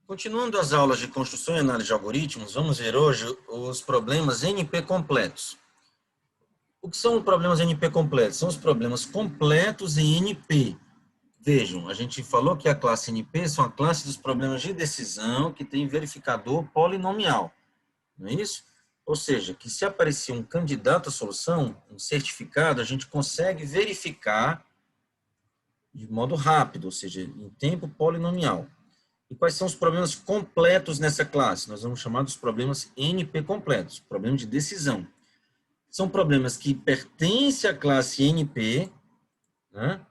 Continuando as aulas de construção e análise de algoritmos, vamos ver hoje os problemas NP completos. O que são os problemas NP completos? São os problemas completos em NP. Vejam, a gente falou que a classe NP são a classe dos problemas de decisão que tem verificador polinomial, não é isso? Ou seja, que se aparecer um candidato à solução, um certificado, a gente consegue verificar de modo rápido, ou seja, em tempo polinomial. E quais são os problemas completos nessa classe? Nós vamos chamar dos problemas NP completos, problema de decisão. São problemas que pertencem à classe NP, né?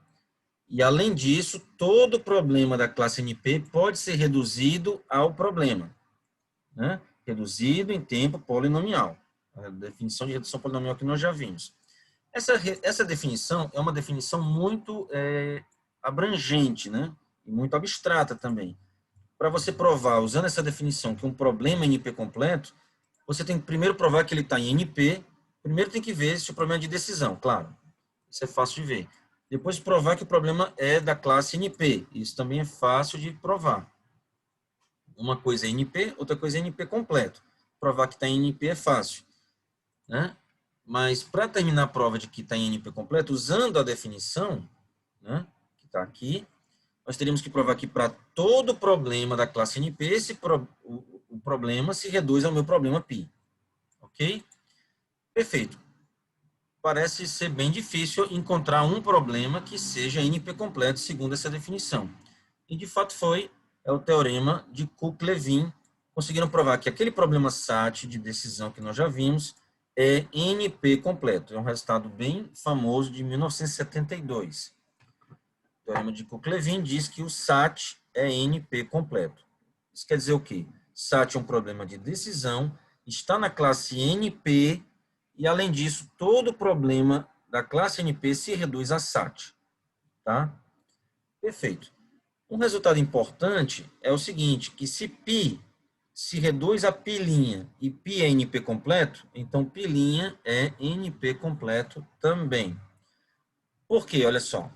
E, além disso, todo problema da classe NP pode ser reduzido ao problema, né? Reduzido em tempo polinomial. A definição de redução polinomial que nós já vimos. Essa definição é uma definição muito abrangente, né? E muito abstrata também. Para você provar, usando essa definição, que um problema é NP completo, você tem que primeiro provar que ele está em NP. Primeiro tem que ver se o problema é de decisão, claro. Isso é fácil de ver. Depois provar que o problema é da classe NP. Isso também é fácil de provar. Uma coisa é NP, outra coisa é NP completo. Provar que está em NP é fácil, né? Mas para terminar a prova de que está em NP completo, usando a definição, né, que está aqui, nós teríamos que provar que para todo problema da classe NP, o problema se reduz ao meu problema π. Ok? Perfeito. Parece ser bem difícil encontrar um problema que seja NP completo, segundo essa definição. E, de fato, é o teorema de Cook-Levin. Conseguiram provar que aquele problema SAT de decisão que nós já vimos é NP completo. É um resultado bem famoso de 1972. O teorema de Cook-Levin diz que o SAT é NP completo. Isso quer dizer o quê? SAT é um problema de decisão, está na classe NP, e, além disso, todo problema da classe NP se reduz a SAT. Tá? Perfeito. Um resultado importante é o seguinte, que se π se reduz a π' e π é NP completo, então π' é NP completo também. Por quê? Olha só.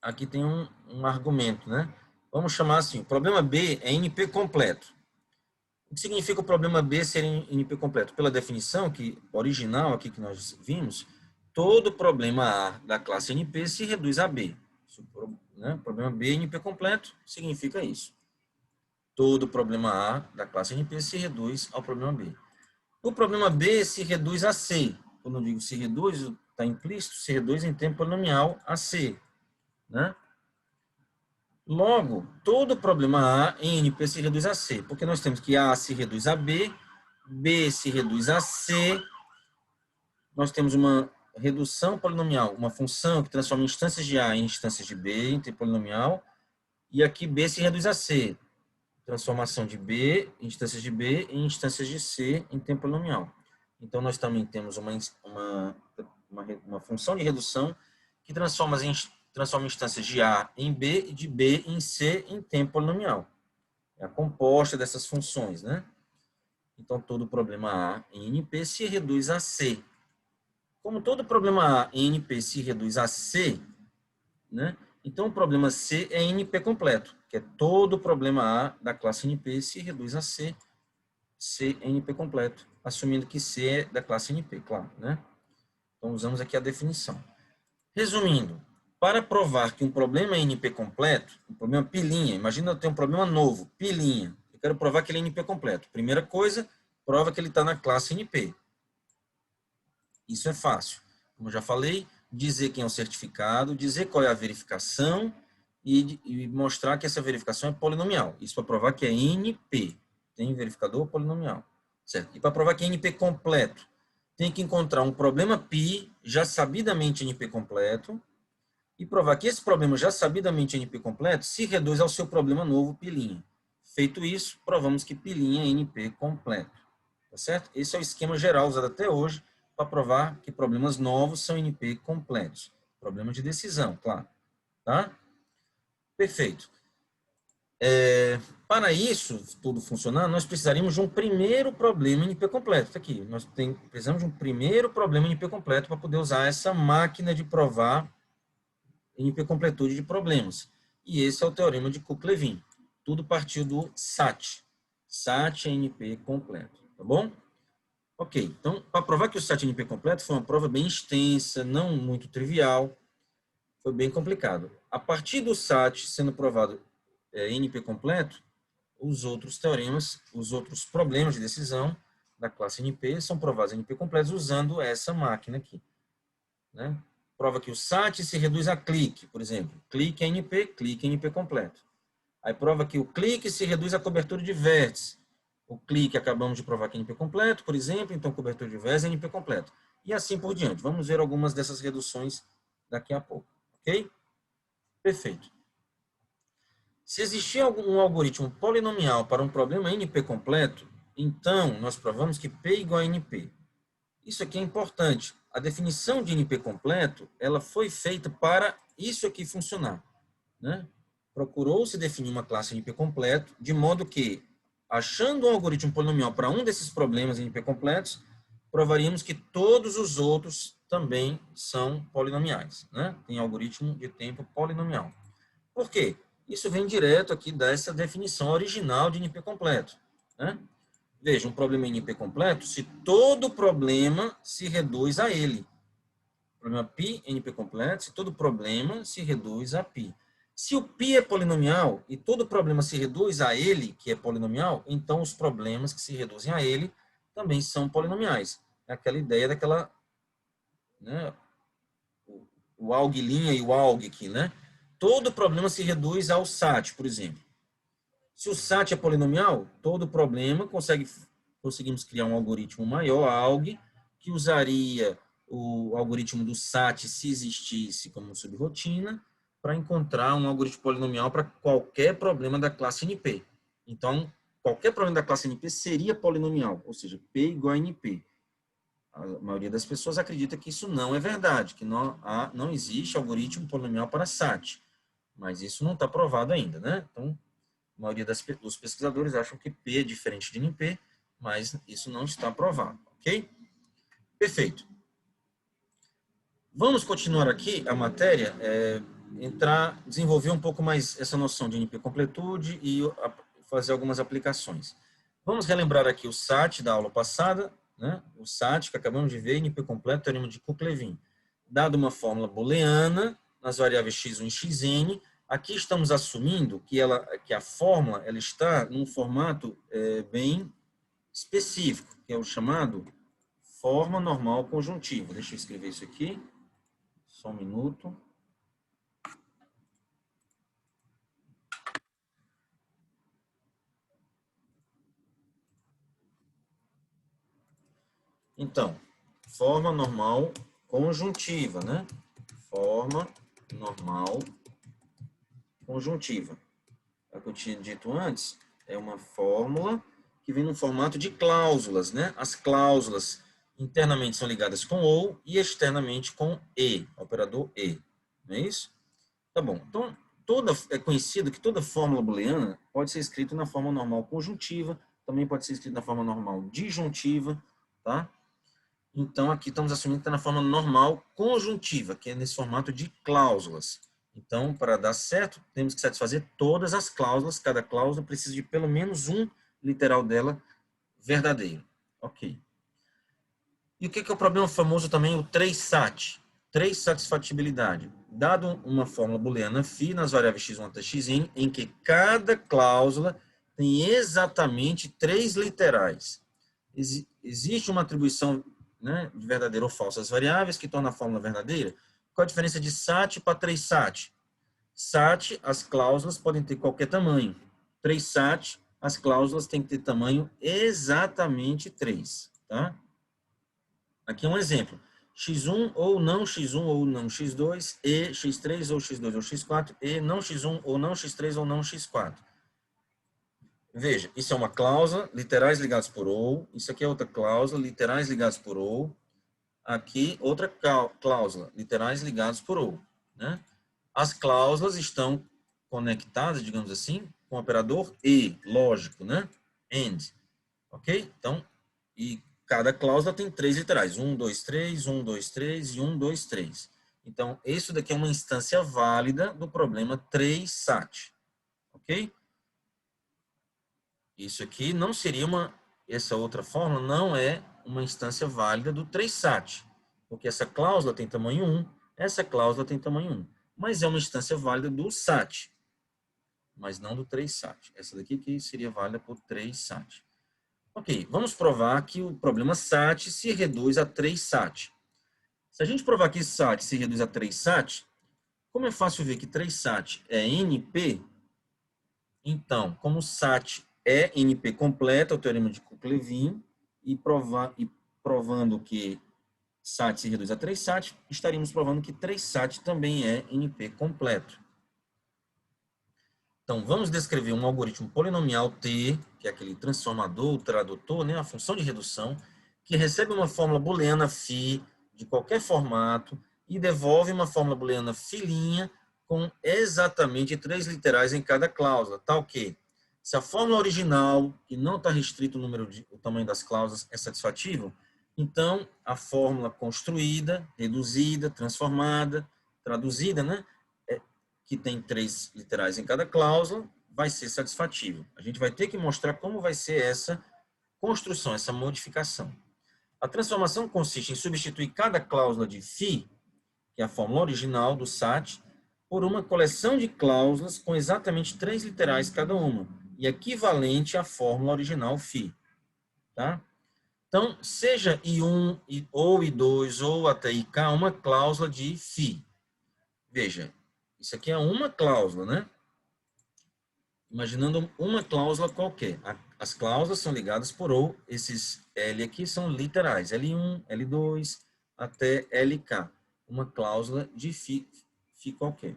Aqui tem um argumento, né? Vamos chamar assim, o problema B é NP completo. O que significa o problema B ser NP completo? Pela definição original aqui que nós vimos, todo problema A da classe NP se reduz a B. O problema B NP completo significa isso. Todo problema A da classe NP se reduz ao problema B. O problema B se reduz a C. Quando eu digo se reduz, está implícito, se reduz em tempo polinomial a C, né? Logo, todo problema A em NP se reduz a C, porque nós temos que A se reduz a B, B se reduz a C, nós temos uma redução polinomial, uma função que transforma instâncias de A em instâncias de B, em tempo polinomial, e aqui B se reduz a C, transformação de B, instâncias de B, em instâncias de C, em tempo polinomial. Então, nós também temos uma função de redução que transforma instâncias de A em B e de B em C em tempo polinomial. É a composta dessas funções, né? Então, todo problema A em NP se reduz a C. Como todo problema A em NP se reduz a C, né? Então, o problema C é NP completo, que é todo problema A da classe NP se reduz a C, C é NP completo, assumindo que C é da classe NP, claro, né? Então, usamos aqui a definição. Resumindo, para provar que um problema é NP completo, um problema π', imagina eu tenho um problema novo, π', eu quero provar que ele é NP completo. Primeira coisa, prova que ele está na classe NP. Isso é fácil. Como eu já falei, dizer quem é o certificado, dizer qual é a verificação e mostrar que essa verificação é polinomial. Isso para provar que é NP. Tem verificador polinomial. Certo? E para provar que é NP completo, tem que encontrar um problema π, já sabidamente NP completo, e provar que esse problema já sabidamente NP completo se reduz ao seu problema novo, π'. Feito isso, provamos que π' é NP completo. Tá certo? Esse é o esquema geral usado até hoje para provar que problemas novos são NP completos. Problema de decisão, claro. Tá? Perfeito. Para isso tudo funcionar, nós precisaríamos de um primeiro problema NP completo. Tá aqui. Nós precisamos de um primeiro problema NP completo para poder usar essa máquina de provar NP completude de problemas. E esse é o teorema de Cook-Levin. Tudo partiu do SAT. SAT NP completo, tá bom? Ok, então, para provar que o SAT NP completo foi uma prova bem extensa, não muito trivial, foi bem complicado. A partir do SAT sendo provado NP completo, os outros teoremas, os outros problemas de decisão da classe NP são provados NP completos usando essa máquina aqui, né? Prova que o SAT se reduz a clique, por exemplo. Clique NP completo. Aí prova que o clique se reduz à cobertura de vértice. O clique acabamos de provar que é NP completo, por exemplo, então cobertura de vértice é NP completo. E assim por diante. Vamos ver algumas dessas reduções daqui a pouco, ok? Perfeito. Se existir um algoritmo polinomial para um problema NP completo, então nós provamos que P igual a NP. Isso aqui é importante. A definição de NP completo, ela foi feita para isso aqui funcionar, né? Procurou-se definir uma classe NP completo, de modo que, achando um algoritmo polinomial para um desses problemas NP completos, provaríamos que todos os outros também são polinomiais, né? Tem algoritmo de tempo polinomial. Por quê? Isso vem direto aqui dessa definição original de NP completo, né? Veja, um problema NP completo se todo problema se reduz a ele. Problema π, NP completo, se todo problema se reduz a π. Se o π é polinomial e todo problema se reduz a ele, que é polinomial, então os problemas que se reduzem a ele também são polinomiais. É aquela ideia daquela, né, o alg' e o alg aqui, né? Todo problema se reduz ao SAT, por exemplo. Se o SAT é polinomial, todo problema conseguimos criar um algoritmo maior, alg, que usaria o algoritmo do SAT se existisse como subrotina, para encontrar um algoritmo polinomial para qualquer problema da classe NP. Então, qualquer problema da classe NP seria polinomial, ou seja, P igual a NP. A maioria das pessoas acredita que isso não é verdade, que não existe algoritmo polinomial para SAT. Mas isso não está provado ainda, né? Então, a maioria dos pesquisadores acham que P é diferente de NP, mas isso não está provado, ok? Perfeito. Vamos continuar aqui a matéria, desenvolver um pouco mais essa noção de NP completude e fazer algumas aplicações. Vamos relembrar aqui o SAT da aula passada, né? O SAT que acabamos de ver, NP completo, teorema de Cook-Levin. Dado uma fórmula booleana, nas variáveis x1 e xn, aqui estamos assumindo que a fórmula ela está num formato bem específico, que é o chamado forma normal conjuntiva. Deixa eu escrever isso aqui. Só um minuto. Então, forma normal conjuntiva, né? Forma normal conjuntiva. É o que eu tinha dito antes, é uma fórmula que vem no formato de cláusulas, né? As cláusulas internamente são ligadas com ou e externamente com e, operador e. Não é isso? Tá bom. Então, é conhecido que toda fórmula booleana pode ser escrita na forma normal conjuntiva, também pode ser escrita na forma normal disjuntiva, tá? Então, aqui estamos assumindo que está na forma normal conjuntiva, que é nesse formato de cláusulas. Então, para dar certo, temos que satisfazer todas as cláusulas. Cada cláusula precisa de pelo menos um literal dela verdadeiro. Ok. E o que é o problema famoso também? O 3SAT. 3 satisfatibilidade. Dado uma fórmula booleana φ nas variáveis x1 até xn, em que cada cláusula tem exatamente 3 literais. Existe uma atribuição, né, de verdadeiro ou falso às variáveis que torna a fórmula verdadeira. Qual a diferença de SAT para 3SAT? SAT, as cláusulas podem ter qualquer tamanho. 3SAT, as cláusulas têm que ter tamanho exatamente 3. Tá? Aqui é um exemplo. x1 ou não x2, e x3 ou x2 ou x4, e não x1 ou não x3 ou não x4. Veja, isso é uma cláusula, literais ligados por ou. Isso aqui é outra cláusula, literais ligados por ou. Aqui, outra cláusula, literais ligados por ou. Né? As cláusulas estão conectadas, digamos assim, com o operador e, lógico, né? And. Ok? Então, e cada cláusula tem 3 literais. 1, 2, 3, 1, 2, 3 e 1, 2, 3. Então, isso daqui é uma instância válida do problema 3SAT. Ok? Isso aqui não seria essa outra fórmula não é uma instância válida do 3sat, porque essa cláusula tem tamanho 1, essa cláusula tem tamanho 1, mas é uma instância válida do sat, mas não do 3sat. Essa daqui que seria válida por 3sat. Ok, vamos provar que o problema sat se reduz a 3sat. Se a gente provar que sat se reduz a 3sat, como é fácil ver que 3sat é NP, então, como sat é NP completa, o teorema de Cook-Levin, e provando que sat se reduz a 3sat, estaríamos provando que 3sat também é NP completo. Então, vamos descrever um algoritmo polinomial T, que é aquele transformador, o tradutor, né, a função de redução, que recebe uma fórmula booleana φ de qualquer formato e devolve uma fórmula booleana φ' com exatamente 3 literais em cada cláusula, tal que, se a fórmula original, que não está restrito o tamanho das cláusulas, é satisfatível, então a fórmula construída, reduzida, transformada, traduzida, né, que tem 3 literais em cada cláusula, vai ser satisfatível. A gente vai ter que mostrar como vai ser essa construção, essa modificação. A transformação consiste em substituir cada cláusula de φ, que é a fórmula original do SAT, por uma coleção de cláusulas com exatamente 3 literais cada uma, e equivalente à fórmula original φ. Tá? Então, seja I1, ou I2, ou até IK, uma cláusula de φ. Veja, isso aqui é uma cláusula, né? Imaginando uma cláusula qualquer. As cláusulas são ligadas por ou, esses L aqui são literais, L1, L2, até LK. Uma cláusula de φ qualquer.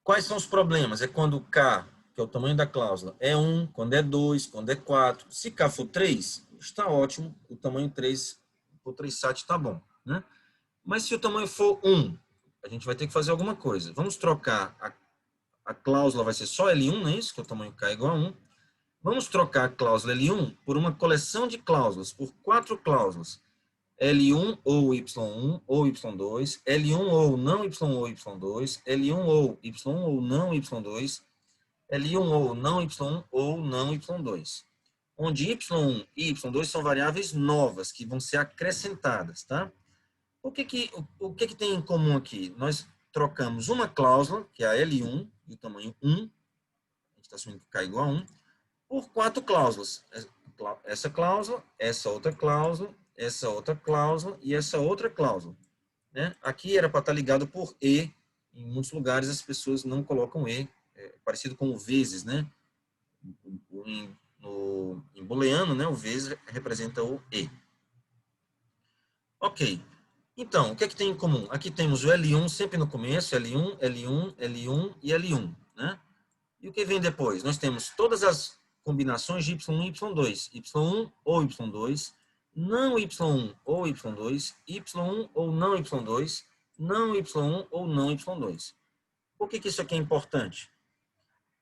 Quais são os problemas? É quando K, que é o tamanho da cláusula, é 1, quando é 2, quando é 4. Se K for 3, está ótimo, o tamanho 3, por 3sat está bom, né? Mas se o tamanho for 1, a gente vai ter que fazer alguma coisa. Vamos trocar a cláusula vai ser só L1, não é isso? Que é o tamanho K igual a 1. Vamos trocar a cláusula L1 por uma coleção de cláusulas, por 4 cláusulas. L1 ou Y1 ou Y2, L1 ou não Y1 ou Y2, L1 ou Y1 ou não Y2, L1 ou não Y1 ou não Y2. Onde Y1 e Y2 são variáveis novas, que vão ser acrescentadas, tá? O que tem em comum aqui? Nós trocamos uma cláusula, que é a L1, de tamanho 1, a gente está assumindo que K é igual a 1, por 4 cláusulas. Essa cláusula, essa outra cláusula, essa outra cláusula e essa outra cláusula. Né? Aqui era para estar ligado por E. Em muitos lugares as pessoas não colocam E, parecido com o vezes, né? Em booleano, né? O vezes representa o E. Ok. Então, o que é que tem em comum? Aqui temos o L1 sempre no começo, L1, L1, L1 e L1, né? E o que vem depois? Nós temos todas as combinações de Y1 e Y2. Y1 ou Y2, não Y1 ou Y2, Y1 ou não Y2, não Y1 ou não Y2. Por que isso aqui é importante?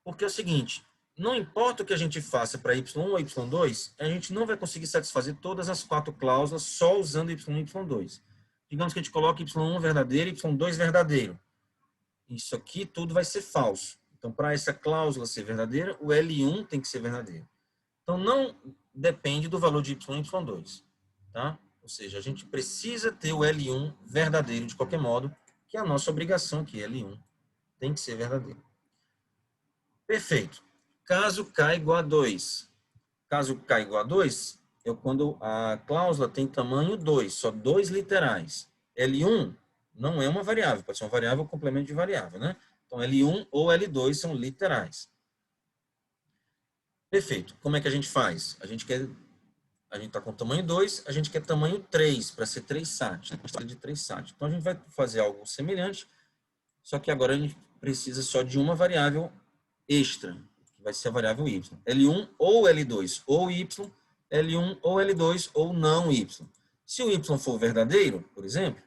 Porque é o seguinte, não importa o que a gente faça para Y1 ou Y2, a gente não vai conseguir satisfazer todas as 4 cláusulas só usando Y1 e Y2. Digamos que a gente coloque Y1 verdadeiro e Y2 verdadeiro. Isso aqui tudo vai ser falso. Então, para essa cláusula ser verdadeira, o L1 tem que ser verdadeiro. Então, não depende do valor de Y e Y2. Tá? Ou seja, a gente precisa ter o L1 verdadeiro de qualquer modo, que é a nossa obrigação aqui, L1 tem que ser verdadeiro. Perfeito. Caso K igual a 2. Caso K igual a 2, é quando a cláusula tem tamanho 2, só 2 literais. L1 não é uma variável, pode ser uma variável ou complemento de variável, né? Então, L1 ou L2 são literais. Perfeito. Como é que a gente faz? A gente está com tamanho 2, a gente quer tamanho 3, para ser 3sat. A gente precisa de 3sat. Então, a gente vai fazer algo semelhante, só que agora a gente precisa só de uma variável extra, que vai ser a variável y. L1 ou L2 ou y, L1 ou L2 ou não y. Se o y for verdadeiro, por exemplo,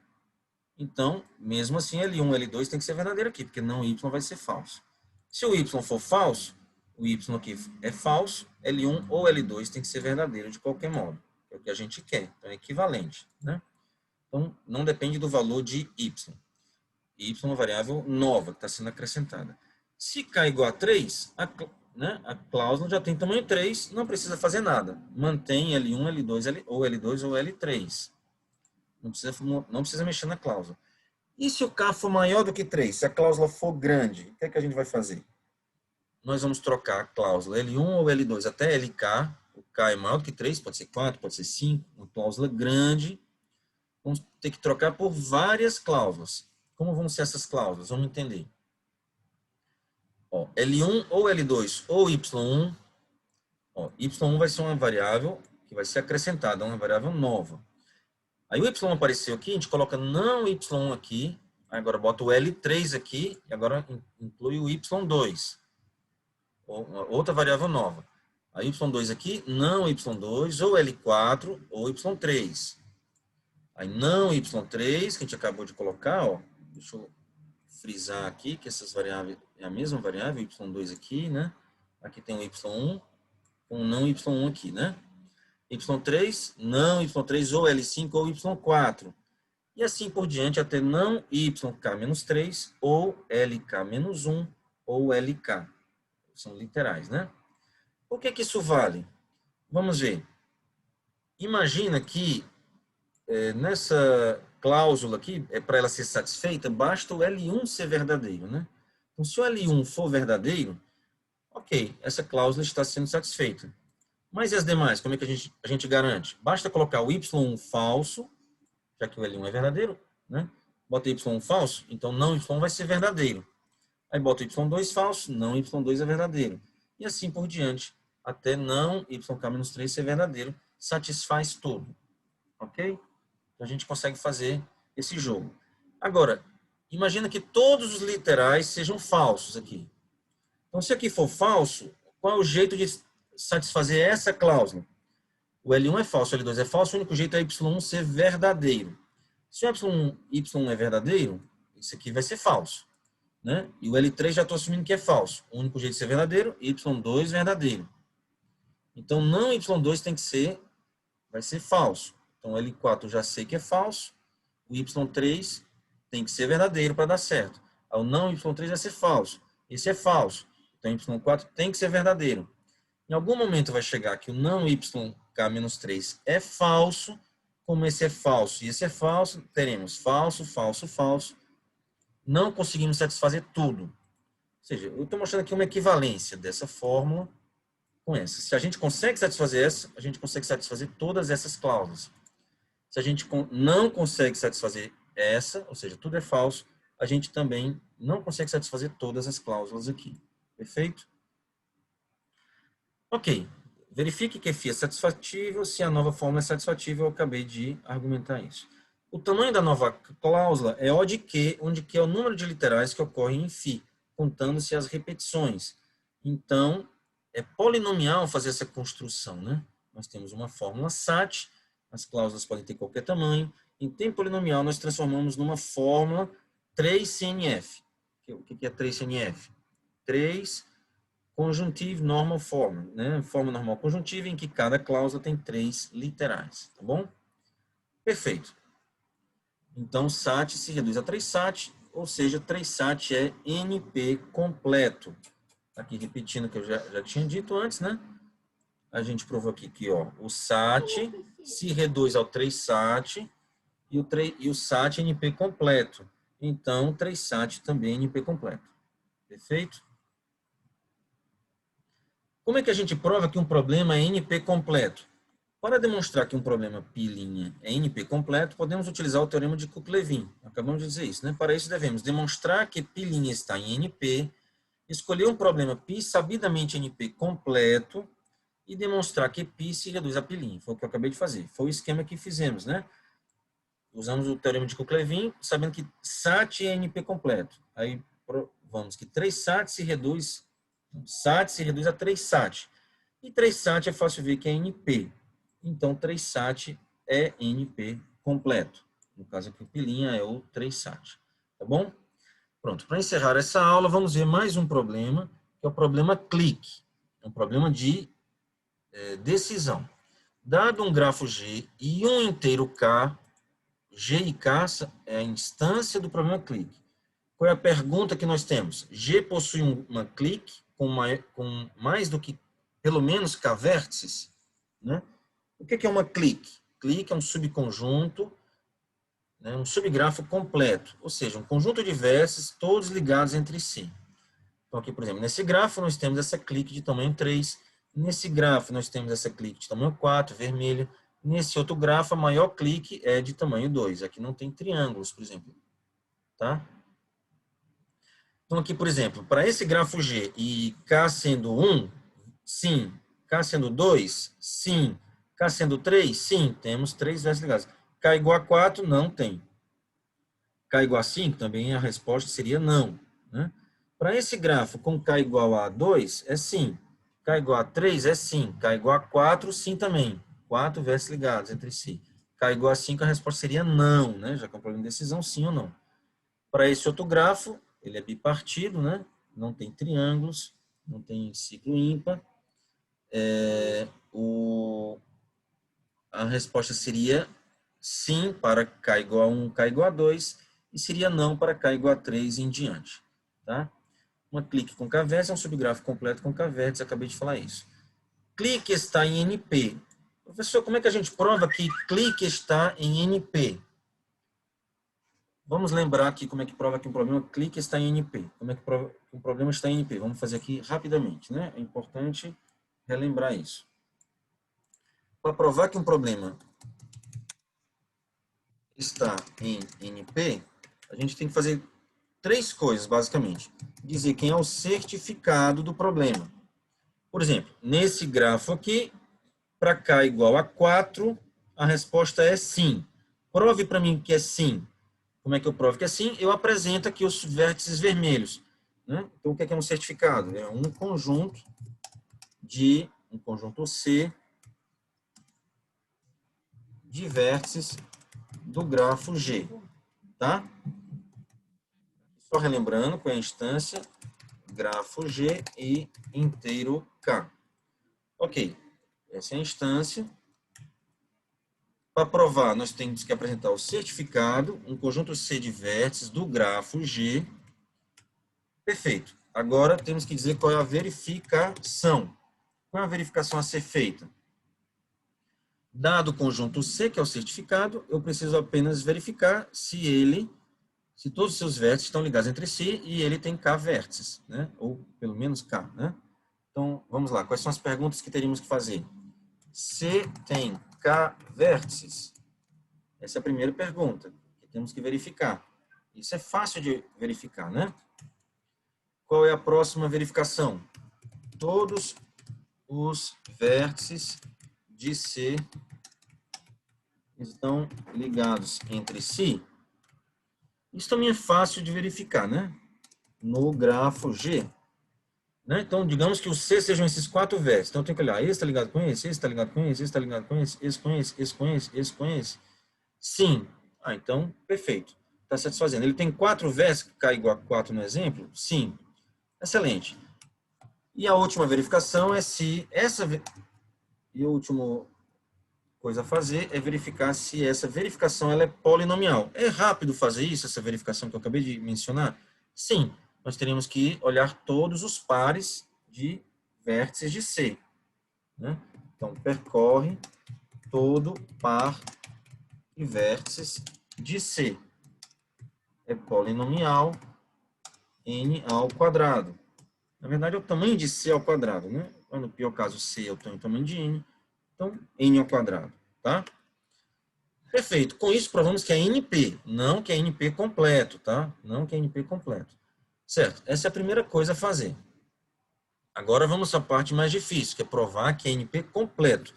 então, mesmo assim, L1 e L2 tem que ser verdadeiro aqui, porque não y vai ser falso. Se o y for falso, o y aqui é falso, L1 ou L2 tem que ser verdadeiro de qualquer modo. É o que a gente quer, então é equivalente. Né? Então, não depende do valor de y. Y é uma variável nova que está sendo acrescentada. Se K igual a 3, né? A cláusula já tem tamanho 3, não precisa fazer nada. Mantém L1, L2, ou L2 ou L3. Não precisa mexer na cláusula. E se o K for maior do que 3? Se a cláusula for grande, o que é que a gente vai fazer? Nós vamos trocar a cláusula L1 ou L2 até LK. O K é maior do que 3, pode ser 4, pode ser 5. Uma cláusula grande. Vamos ter que trocar por várias cláusulas. Como vão ser essas cláusulas? Vamos entender. Ó, L1 ou L2 ou Y1. Ó, Y1 vai ser uma variável que vai ser acrescentada, uma variável nova. Aí o Y apareceu aqui, a gente coloca não Y1 aqui, agora bota o L3 aqui, e agora inclui o Y2, outra variável nova. A Y2 aqui, não Y2, ou L4, ou Y3. Aí não Y3, que a gente acabou de colocar, ó, deixa eu frisar aqui, que essas variáveis é a mesma variável, Y2 aqui, né? Aqui tem o Y1, com não Y1 aqui, né? Y3, não Y3, ou L5, ou Y4. E assim por diante, até não YK-3, ou LK-1, ou LK. São literais, né? Por que que isso vale? Vamos ver. Imagina que nessa cláusula aqui, para ela ser satisfeita, basta o L1 ser verdadeiro, né? Então, se o L1 for verdadeiro, ok, essa cláusula está sendo satisfeita. Mas e as demais? Como é que a gente garante? Basta colocar o Y1 falso, já que o L1 é verdadeiro, né? Bota Y1 falso, então não Y1 vai ser verdadeiro. Aí bota Y2 falso, não Y2 é verdadeiro. E assim por diante, até não YK-3 ser verdadeiro, satisfaz tudo. Ok? Então a gente consegue fazer esse jogo. Agora, imagina que todos os literais sejam falsos aqui. Então, se aqui for falso, qual é o jeito de satisfazer essa cláusula? O L1 é falso, o L2 é falso, o único jeito é Y1 ser verdadeiro. Se o Y1 é verdadeiro, isso aqui vai ser falso, né? E o L3 já estou assumindo que é falso. O único jeito de ser verdadeiro, Y2 verdadeiro. Então, não Y2 tem que ser, vai ser falso. Então, o L4 eu já sei que é falso. O Y3 tem que ser verdadeiro para dar certo. O não Y3 vai ser falso. Esse é falso. Então, Y4 tem que ser verdadeiro. Em algum momento vai chegar que o não YK-3 é falso. Como esse é falso e esse é falso, teremos falso, falso, falso. Não conseguimos satisfazer tudo. Ou seja, eu estou mostrando aqui uma equivalência dessa fórmula com essa. Se a gente consegue satisfazer essa, a gente consegue satisfazer todas essas cláusulas. Se a gente não consegue satisfazer essa, ou seja, tudo é falso, a gente também não consegue satisfazer todas as cláusulas aqui. Perfeito? Ok. Verifique que φ é satisfatível. Se a nova fórmula é satisfatível, eu acabei de argumentar isso. O tamanho da nova cláusula é O de Q, onde Q é o número de literais que ocorrem em φ, contando-se as repetições. Então, é polinomial fazer essa construção, né? Nós temos uma fórmula SAT, as cláusulas podem ter qualquer tamanho. Em tempo polinomial, nós transformamos numa fórmula 3CNF. O que é 3CNF? 3 conjuntivo normal form, né? Forma normal conjuntiva em que cada cláusula tem 3 literais, tá bom? Perfeito. Então, SAT se reduz a 3 SAT, ou seja, 3 SAT é NP completo. Aqui repetindo o que eu já tinha dito antes, né? A gente provou aqui que ó, o SAT se reduz ao 3 SAT e o SAT é NP completo. Então, 3 SAT também é NP completo. Perfeito? Como é que a gente prova que um problema é NP completo? Para demonstrar que um problema π' é NP completo, podemos utilizar o teorema de Cook-Levin. Acabamos de dizer isso, né? Para isso, devemos demonstrar que π' está em NP, escolher um problema π sabidamente NP completo e demonstrar que π se reduz a π'. Foi o que eu acabei de fazer. Foi o esquema que fizemos, né? Usamos o teorema de Cook-Levin, sabendo que SAT é NP completo. Aí provamos que 3 SAT se reduz a 3 SAT. E 3 SAT é fácil ver que é NP. Então, 3 SAT é NP completo. No caso aqui, o π' é o 3 SAT. Tá bom? Pronto. Para encerrar essa aula, vamos ver mais um problema, que é o problema clique. É um problema de decisão. Dado um grafo G e um inteiro K, G e K é a instância do problema clique. Qual é a pergunta que nós temos? G possui uma clique, com mais do que pelo menos k vértices, né? O que é uma clique? Clique é um subconjunto, né, um subgrafo completo, ou seja, um conjunto de vértices todos ligados entre si. Então aqui, por exemplo, nesse grafo nós temos essa clique de tamanho 3, nesse grafo nós temos essa clique de tamanho 4, vermelho, nesse outro grafo a maior clique é de tamanho 2, aqui não tem triângulos, por exemplo, tá? Então aqui, por exemplo, para esse grafo G e K sendo 1, sim. K sendo 2, sim. K sendo 3, sim. Temos 3 vértices ligados. K igual a 4, não tem. K igual a 5, também a resposta seria não, né? Para esse grafo com K igual a 2, é sim. K igual a 3, é sim. K igual a 4, sim também. 4 vértices ligados entre si. K igual a 5, a resposta seria não, né? Já que é um problema de decisão, sim ou não. Para esse outro grafo, ele é bipartido, né? Não tem triângulos, não tem ciclo ímpar. A resposta seria sim para K igual a 1, K igual a 2, e seria não para K igual a 3 e em diante. Tá? Uma clique com K vértice é um subgrafo completo com K vértice, acabei de falar isso. Clique está em NP. Professor, como é que a gente prova que clique está em NP? Vamos lembrar aqui como é que prova que um problema clique está em NP. Como é que prova que um problema está em NP? Vamos fazer aqui rapidamente, né? É importante relembrar isso. Para provar que um problema está em NP, a gente tem que fazer 3 coisas, basicamente. Dizer quem é o certificado do problema. Por exemplo, nesse grafo aqui, para K igual a 4, a resposta é sim. Prove para mim que é sim. Como é que eu provo que é sim? Eu apresento aqui os vértices vermelhos, né? Então, o que é um certificado? É um conjunto C de vértices do grafo G, tá? Só relembrando com a instância grafo G e inteiro K. Ok, essa é a instância. Para provar, nós temos que apresentar o certificado, um conjunto C de vértices do grafo G. Perfeito. Agora temos que dizer qual é a verificação. Qual é a verificação a ser feita? Dado o conjunto C, que é o certificado, eu preciso apenas verificar se todos os seus vértices estão ligados entre si e ele tem K vértices, né? Ou pelo menos K, né? Então, vamos lá. Quais são as perguntas que teríamos que fazer? C tem K vértices? Essa é a primeira pergunta que temos que verificar. Isso é fácil de verificar, né? Qual é a próxima verificação? Todos os vértices de C estão ligados entre si. Isso também é fácil de verificar, né? No grafo G. Né? Então, digamos que os C sejam esses 4 vértices. Então, eu tenho que olhar, esse está ligado com esse está ligado com esse está ligado com esse com esse, esse com esse, esse com esse. Sim. Ah, então, perfeito. Está satisfazendo. Ele tem 4 vértices, K igual a 4 no exemplo? Sim. Excelente. E a última verificação é se essa... E a última coisa a fazer é verificar se essa verificação ela é polinomial. É rápido fazer isso, essa verificação que eu acabei de mencionar? Sim. Nós teríamos que olhar todos os pares de vértices de C. Né? Então, percorre todo par de vértices de C. É polinomial n ao quadrado. Na verdade, é o tamanho de C ao quadrado, né? No pior caso, C é o tamanho de n. Então, n ao quadrado, tá? Perfeito. Com isso, provamos que é NP, não que é NP completo, tá? Não que é NP completo. Certo? Essa é a primeira coisa a fazer. Agora vamos à parte mais difícil, que é provar que é NP completo.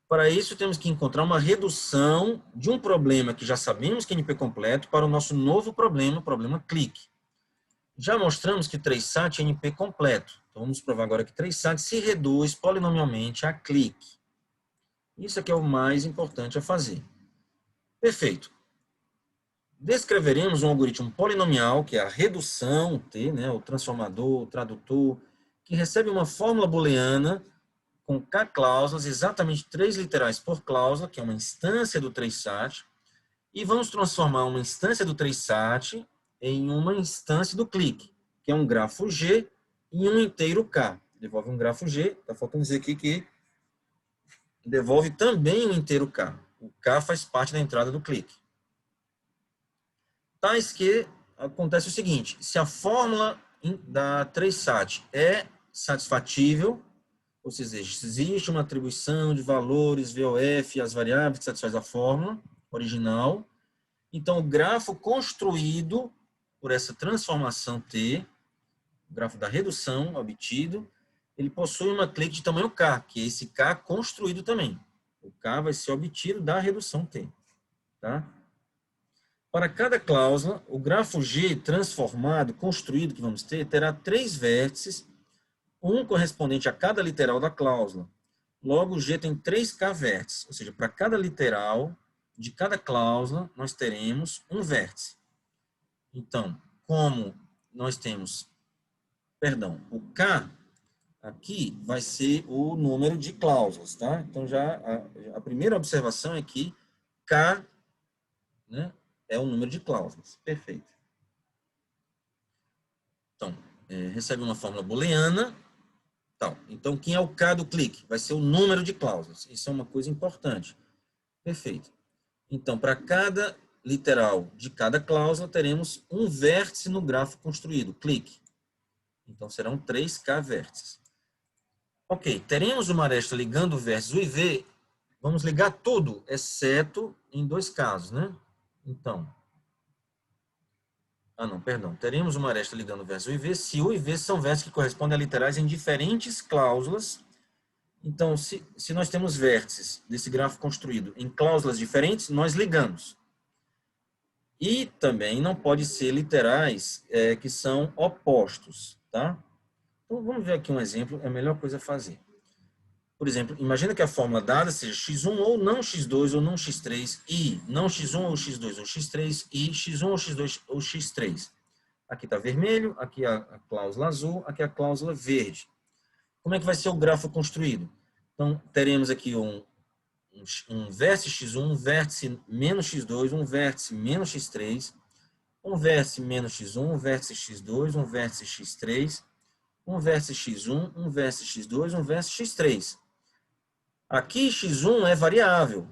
Para isso, temos que encontrar uma redução de um problema que já sabemos que é NP completo para o nosso novo problema, o problema clique. Já mostramos que 3SAT é NP completo. Então, vamos provar agora que 3SAT se reduz polinomialmente a clique. Isso aqui é o mais importante a fazer. Perfeito. Descreveremos um algoritmo polinomial, que é a redução, T, né, o transformador, o tradutor, que recebe uma fórmula booleana com K cláusulas, exatamente 3 literais por cláusula, que é uma instância do 3SAT, e vamos transformar uma instância do 3SAT em uma instância do clique, que é um grafo G e um inteiro K. Devolve um grafo G, está faltando dizer aqui que devolve também um inteiro K. O K faz parte da entrada do clique. Tais que acontece o seguinte, se a fórmula da 3SAT é satisfatível, ou seja, existe uma atribuição de valores VOF às variáveis que satisfaz a fórmula original, então o grafo construído por essa transformação T, o grafo da redução obtido, ele possui uma clique de tamanho K, que é esse K construído também. O K vai ser obtido da redução T. Tá? Para cada cláusula, o grafo G transformado, construído que vamos ter, terá 3 vértices, um correspondente a cada literal da cláusula. Logo, o G tem 3K vértices, ou seja, para cada literal de cada cláusula, nós teremos um vértice. Então, como nós temos, perdão, o K aqui vai ser o número de cláusulas, tá? Então, já a primeira observação é que K, né, é o número de cláusulas. Perfeito. Então, recebe uma fórmula booleana. Então, quem é o K do clique? Vai ser o número de cláusulas. Isso é uma coisa importante. Perfeito. Então, para cada literal de cada cláusula, teremos um vértice no grafo construído, clique. Então, serão 3K vértices. Ok, teremos uma aresta ligando o vértice U e V. Vamos ligar tudo, exceto em 2 casos, né? Então, perdão. Teremos uma aresta ligando o vértice U e V se U e V são vértices que correspondem a literais em diferentes cláusulas. Então, se nós temos vértices desse grafo construído em cláusulas diferentes, nós ligamos. E também não pode ser literais que são opostos, tá? Então, vamos ver aqui um exemplo, é a melhor coisa a fazer. Por exemplo, imagina que a fórmula dada seja x1 ou não x2 ou não x3 e não x1 ou x2 ou x3 e x1 ou x2 ou x3. Aqui está vermelho, aqui a cláusula azul, aqui a cláusula verde. Como é que vai ser o grafo construído? Então, teremos aqui um vértice x1, um vértice menos x2, um vértice menos x3, um vértice menos x1, um vértice x2, um vértice x3, um vértice x1, um vértice x2, um vértice x3. Aqui x1 é variável,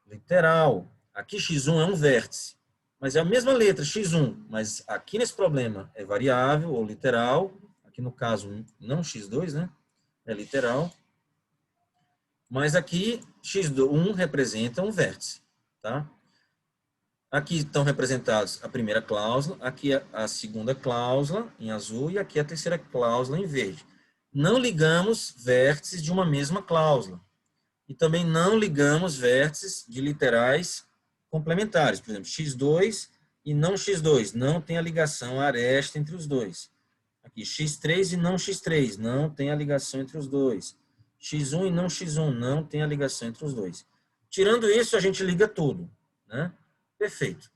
literal. Aqui x1 é um vértice. Mas é a mesma letra, x1. Mas aqui nesse problema é variável ou literal. Aqui no caso, não x2, né? É literal. Mas aqui x1 representa um vértice. Tá? Aqui estão representados a primeira cláusula, aqui a segunda cláusula em azul e aqui a terceira cláusula em verde. Não ligamos vértices de uma mesma cláusula. E também não ligamos vértices de literais complementares. Por exemplo, x2 e não x2. Não tem a ligação aresta entre os dois. Aqui, x3 e não x3. Não tem a ligação entre os dois. x1 e não x1. Não tem a ligação entre os dois. Tirando isso, a gente liga tudo. Né? Perfeito.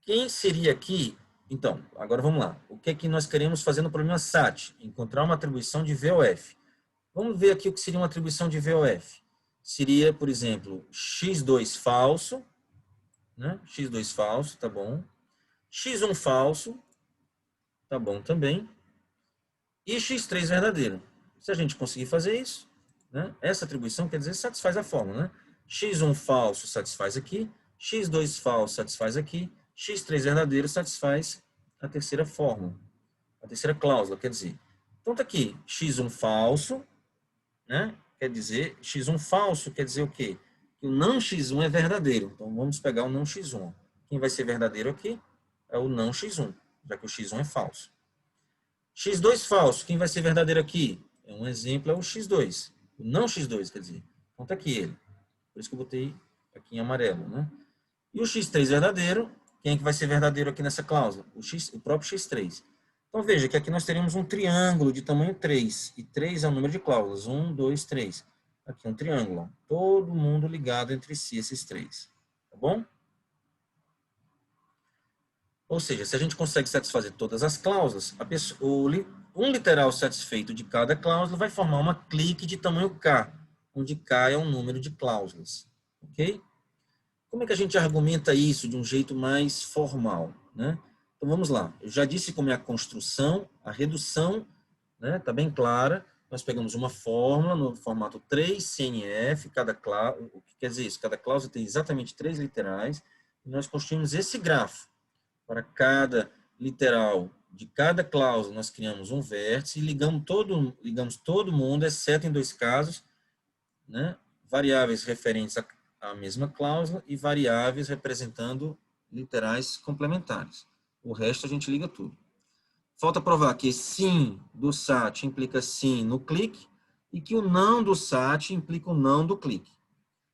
Quem seria aqui... Então, agora vamos lá. O que é que nós queremos fazer no problema SAT? Encontrar uma atribuição de VOF. Vamos ver aqui o que seria uma atribuição de VOF. Seria, por exemplo, x2 falso, né? x2 falso, tá bom. x1 falso, tá bom também. E x3 verdadeiro. Se a gente conseguir fazer isso, né? Essa atribuição quer dizer satisfaz a fórmula, né? x1 falso satisfaz aqui, x2 falso satisfaz aqui, x3 verdadeiro satisfaz a terceira fórmula, a terceira cláusula, quer dizer. Então tá aqui, x1 falso, né? Quer dizer, x1 falso quer dizer o quê? Que o não x1 é verdadeiro. Então, vamos pegar o não x1. Quem vai ser verdadeiro aqui é o não x1, já que o x1 é falso. x2 falso, quem vai ser verdadeiro aqui? Um exemplo é o x2. O não x2, quer dizer. Então, tá aqui ele. Por isso que eu botei aqui em amarelo, né? E o x3 verdadeiro, quem é que vai ser verdadeiro aqui nessa cláusula? O próprio x3. Então, veja que aqui nós teríamos um triângulo de tamanho 3. E 3 é o número de cláusulas. 1, 2, 3. Aqui um triângulo. Ó. Todo mundo ligado entre si, esses 3. Tá bom? Ou seja, se a gente consegue satisfazer todas as cláusulas, um literal satisfeito de cada cláusula vai formar uma clique de tamanho K, onde K é um número de cláusulas. Ok? Como é que a gente argumenta isso de um jeito mais formal, né? Então, vamos lá. Eu já disse como é a construção, a redução, né? Tá bem clara. Nós pegamos uma fórmula no formato 3CNF, o que quer dizer isso? Cada cláusula tem exatamente 3 literais, e nós construímos esse grafo. Para cada literal de cada cláusula, nós criamos um vértice e ligamos todo mundo, exceto em 2 casos, né? Variáveis referentes à mesma cláusula e variáveis representando literais complementares. O resto a gente liga tudo. Falta provar que sim do SAT implica sim no clique e que o não do SAT implica o não do clique.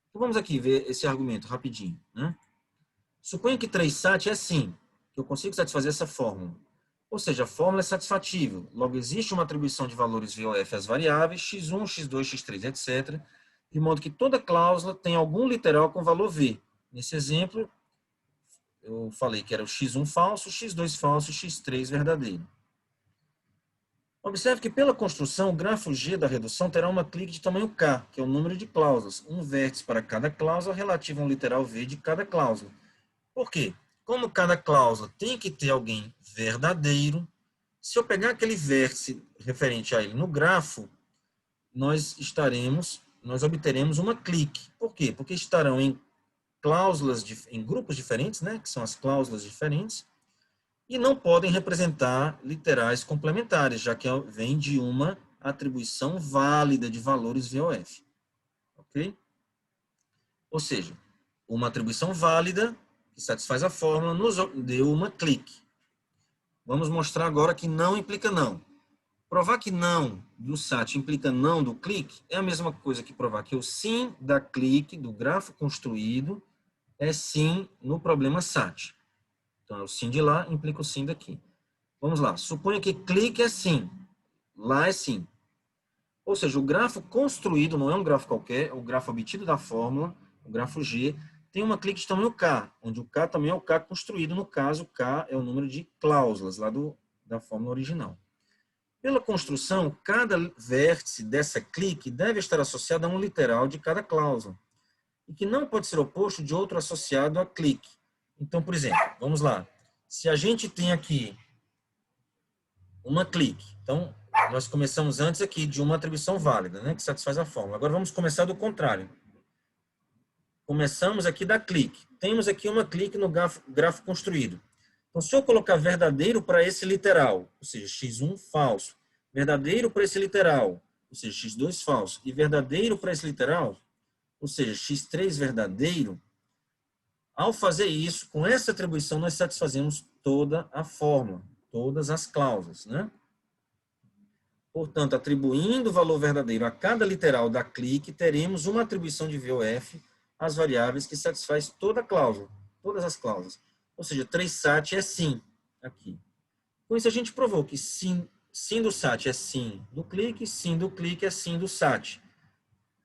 Então vamos aqui ver esse argumento rapidinho, né? Suponha que 3SAT é sim, que eu consigo satisfazer essa fórmula. Ou seja, a fórmula é satisfatível. Logo, existe uma atribuição de valores VOF às variáveis x1, x2, x3, etc., de modo que toda cláusula tem algum literal com valor V. Nesse exemplo, eu falei que era o x1 falso, x2 falso e x3 verdadeiro. Observe que pela construção, o grafo G da redução terá uma clique de tamanho K, que é o número de cláusulas, um vértice para cada cláusula relativo a um literal V de cada cláusula. Por quê? Como cada cláusula tem que ter alguém verdadeiro, se eu pegar aquele vértice referente a ele no grafo, nós obteremos uma clique. Por quê? Porque estarão em cláusulas, em grupos diferentes, né, que são as cláusulas diferentes, e não podem representar literais complementares, já que vem de uma atribuição válida de valores VOF. Ok? Ou seja, uma atribuição válida, que satisfaz a fórmula, nos deu uma clique. Vamos mostrar agora que não implica não. Provar que não do SAT implica não do clique é a mesma coisa que provar que o sim da clique, do grafo construído, é sim no problema SAT. Então, é o sim de lá implica o sim daqui. Vamos lá. Suponha que clique é sim. Lá é sim. Ou seja, o grafo construído não é um grafo qualquer, é o grafo obtido da fórmula, o grafo G, tem uma clique de tamanho K, onde o K também é o K construído. No caso, K é o número de cláusulas lá da fórmula original. Pela construção, cada vértice dessa clique deve estar associado a um literal de cada cláusula, e que não pode ser oposto de outro associado a clique. Então, por exemplo, vamos lá. Se a gente tem aqui uma clique, então nós começamos antes aqui de uma atribuição válida, né, que satisfaz a fórmula. Agora vamos começar do contrário. Começamos aqui da clique. Temos aqui uma clique no grafo construído. Então, se eu colocar verdadeiro para esse literal, ou seja, x1 falso, verdadeiro para esse literal, ou seja, x2 falso, e verdadeiro para esse literal, ou seja, x3 verdadeiro, ao fazer isso, com essa atribuição, nós satisfazemos toda a fórmula, todas as cláusulas, né? Portanto, atribuindo o valor verdadeiro a cada literal da clique, teremos uma atribuição de VOF às variáveis que satisfaz toda a cláusula, todas as cláusulas. Ou seja, 3SAT é sim aqui. Com isso, a gente provou que sim do SAT é sim do clique é sim do SAT.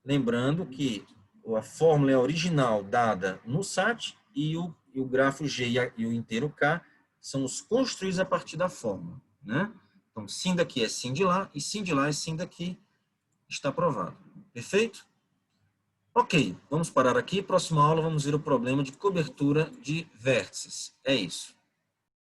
Lembrando que a fórmula é a original dada no SAT e o grafo G e o inteiro K são os construídos a partir da fórmula, né? Então, sim daqui é sim de lá e sim de lá é sim daqui. Está provado. Perfeito? Ok, vamos parar aqui. Próxima aula vamos ver o problema de cobertura de vértices. É isso.